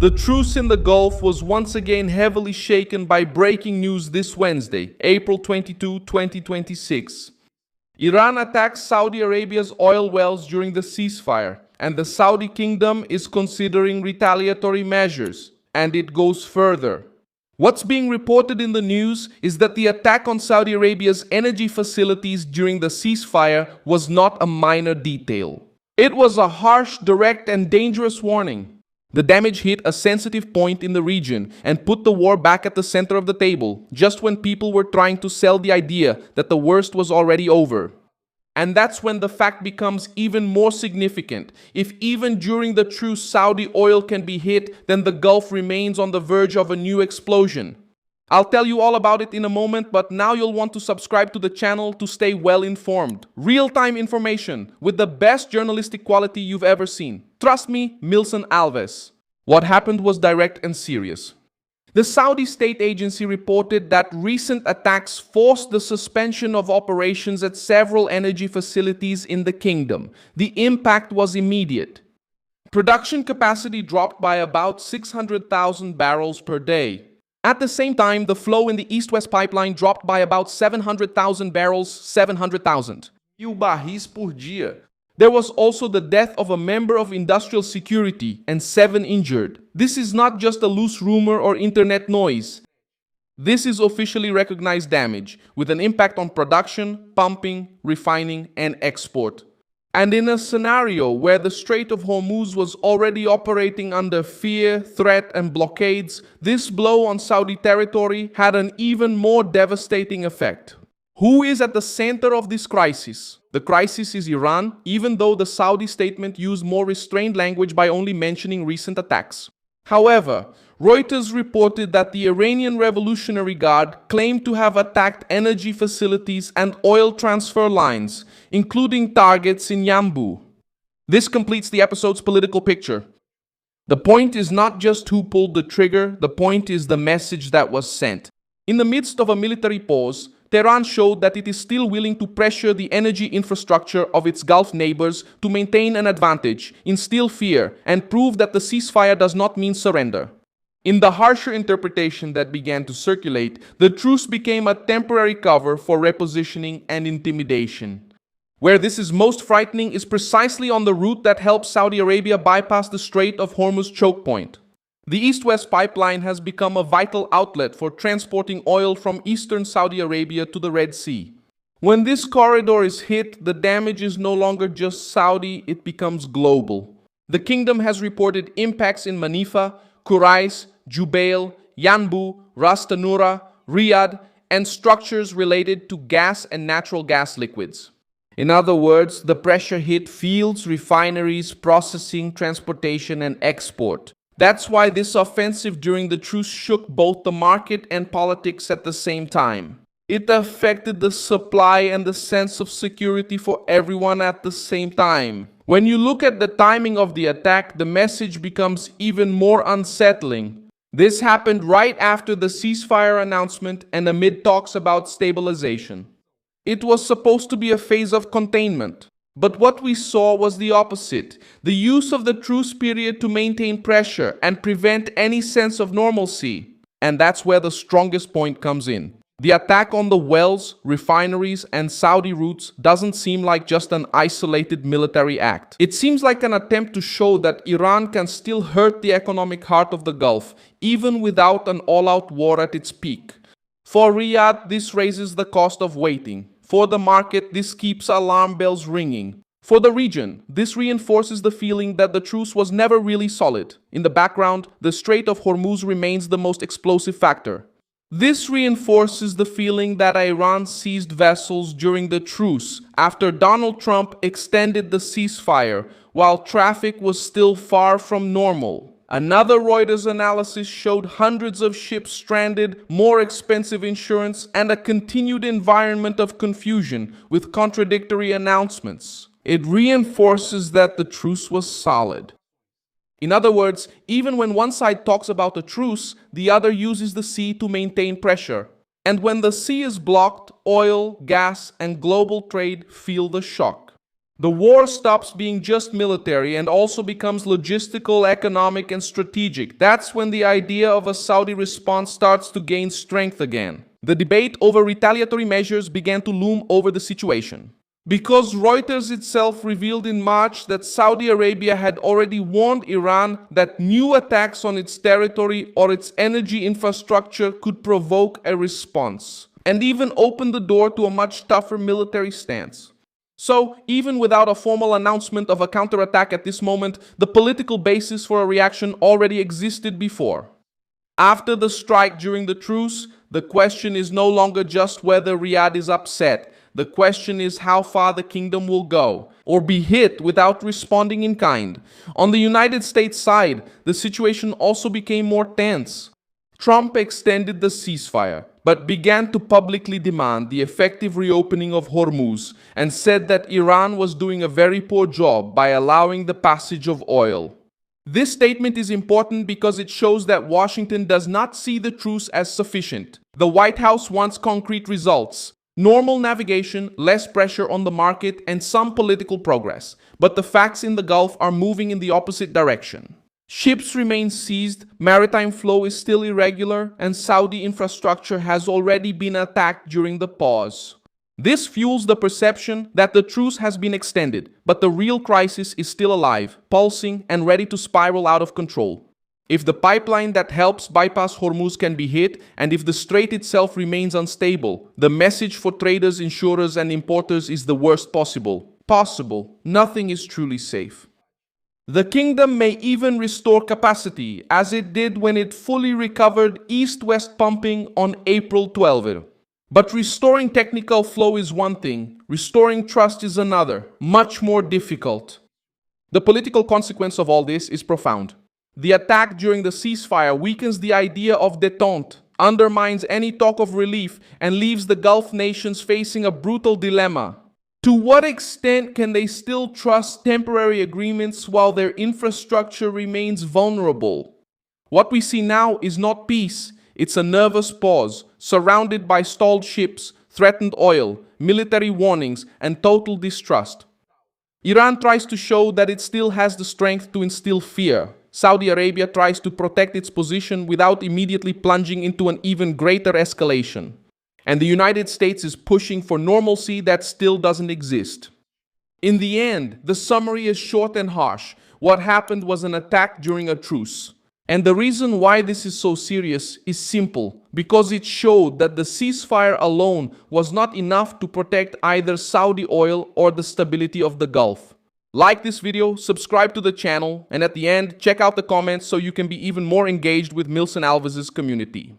The truce in the Gulf was once again heavily shaken by breaking news this Wednesday, April 22, 2026. Iran attacks Saudi Arabia's oil wells during the ceasefire, and the Saudi kingdom is considering retaliatory measures, and it goes further. What's being reported in the news is that the attack on Saudi Arabia's energy facilities during the ceasefire was not a minor detail. It was a harsh, direct, and dangerous warning. The damage hit a sensitive point in the region and put the war back at the center of the table, just when people were trying to sell the idea that the worst was already over. And that's when the fact becomes even more significant. If even during the truce Saudi oil can be hit, then the Gulf remains on the verge of a new explosion. I'll tell you all about it in a moment, but now you'll want to subscribe to the channel to stay well informed. Real-time information with the best journalistic quality you've ever seen. Trust me, Milson Alves. What happened was direct and serious. The Saudi state agency reported that recent attacks forced the suspension of operations at several energy facilities in the kingdom. The impact was immediate. Production capacity dropped by about 600,000 barrels per day. At the same time, the flow in the East-West pipeline dropped by about 700,000 barrels, 700,000 barris por dia. There was also the death of a member of industrial security and 7 injured. This is not just a loose rumor or internet noise. This is officially recognized damage, with an impact on production, pumping, refining, and export. And in a scenario where the Strait of Hormuz was already operating under fear, threat, and blockades, this blow on Saudi territory had an even more devastating effect. Who is at the center of this crisis? The crisis is Iran, even though the Saudi statement used more restrained language by only mentioning recent attacks. However, Reuters reported that the Iranian Revolutionary Guard claimed to have attacked energy facilities and oil transfer lines, including targets in Yanbu. This completes the episode's political picture. The point is not just who pulled the trigger, the point is the message that was sent. In the midst of a military pause, Tehran showed that it is still willing to pressure the energy infrastructure of its Gulf neighbors to maintain an advantage, instill fear, and prove that the ceasefire does not mean surrender. In the harsher interpretation that began to circulate, the truce became a temporary cover for repositioning and intimidation. Where this is most frightening is precisely on the route that helps Saudi Arabia bypass the Strait of Hormuz choke point. The East-West pipeline has become a vital outlet for transporting oil from eastern Saudi Arabia to the Red Sea. When this corridor is hit, the damage is no longer just Saudi, it becomes global. The kingdom has reported impacts in Manifa, Kurais, Jubail, Yanbu, Ras Tanura, Riyadh, and structures related to gas and natural gas liquids. In other words, the pressure hit fields, refineries, processing, transportation, and export. That's why this offensive during the truce shook both the market and politics at the same time. It affected the supply and the sense of security for everyone at the same time. When you look at the timing of the attack, the message becomes even more unsettling. This happened right after the ceasefire announcement and amid talks about stabilization. It was supposed to be a phase of containment. But what we saw was the opposite, the use of the truce period to maintain pressure and prevent any sense of normalcy. And that's where the strongest point comes in. The attack on the wells, refineries, and Saudi routes doesn't seem like just an isolated military act. It seems like an attempt to show that Iran can still hurt the economic heart of the Gulf, even without an all-out war at its peak. For Riyadh, this raises the cost of waiting. For the market, this keeps alarm bells ringing. For the region, this reinforces the feeling that the truce was never really solid. In the background, the Strait of Hormuz remains the most explosive factor. This reinforces the feeling that Iran seized vessels during the truce after Donald Trump extended the ceasefire, while traffic was still far from normal. Another Reuters analysis showed hundreds of ships stranded, more expensive insurance, and a continued environment of confusion with contradictory announcements. It reinforces that the truce was solid. In other words, even when one side talks about a truce, the other uses the sea to maintain pressure. And when the sea is blocked, oil, gas, and global trade feel the shock. The war stops being just military and also becomes logistical, economic, and strategic. That's when the idea of a Saudi response starts to gain strength again. The debate over retaliatory measures began to loom over the situation. Because Reuters itself revealed in March that Saudi Arabia had already warned Iran that new attacks on its territory or its energy infrastructure could provoke a response, and even opened the door to a much tougher military stance. So, even without a formal announcement of a counterattack at this moment, the political basis for a reaction already existed before. After the strike during the truce, the question is no longer just whether Riyadh is upset. The question is how far the kingdom will go, or be hit without responding in kind. On the United States side, the situation also became more tense. Trump extended the ceasefire, but began to publicly demand the effective reopening of Hormuz and said that Iran was doing a very poor job by allowing the passage of oil. This statement is important because it shows that Washington does not see the truce as sufficient. The White House wants concrete results. Normal navigation, less pressure on the market, and some political progress. But the facts in the Gulf are moving in the opposite direction. Ships remain seized, maritime flow is still irregular, and Saudi infrastructure has already been attacked during the pause. This fuels the perception that the truce has been extended, but the real crisis is still alive, pulsing, and ready to spiral out of control. If the pipeline that helps bypass Hormuz can be hit, and if the strait itself remains unstable, the message for traders, insurers, and importers is the worst possible. Nothing is truly safe. The kingdom may even restore capacity, as it did when it fully recovered east-west pumping on April 12. But restoring technical flow is one thing, restoring trust is another, much more difficult. The political consequence of all this is profound. The attack during the ceasefire weakens the idea of détente, undermines any talk of relief, and leaves the Gulf nations facing a brutal dilemma. To what extent can they still trust temporary agreements while their infrastructure remains vulnerable? What we see now is not peace, it's a nervous pause, surrounded by stalled ships, threatened oil, military warnings, and total distrust. Iran tries to show that it still has the strength to instill fear. Saudi Arabia tries to protect its position without immediately plunging into an even greater escalation. And the United States is pushing for normalcy that still doesn't exist. In the end, the summary is short and harsh. What happened was an attack during a truce. And the reason why this is so serious is simple, because it showed that the ceasefire alone was not enough to protect either Saudi oil or the stability of the Gulf. Like this video, subscribe to the channel, and at the end, check out the comments so you can be even more engaged with Milson Alves's community.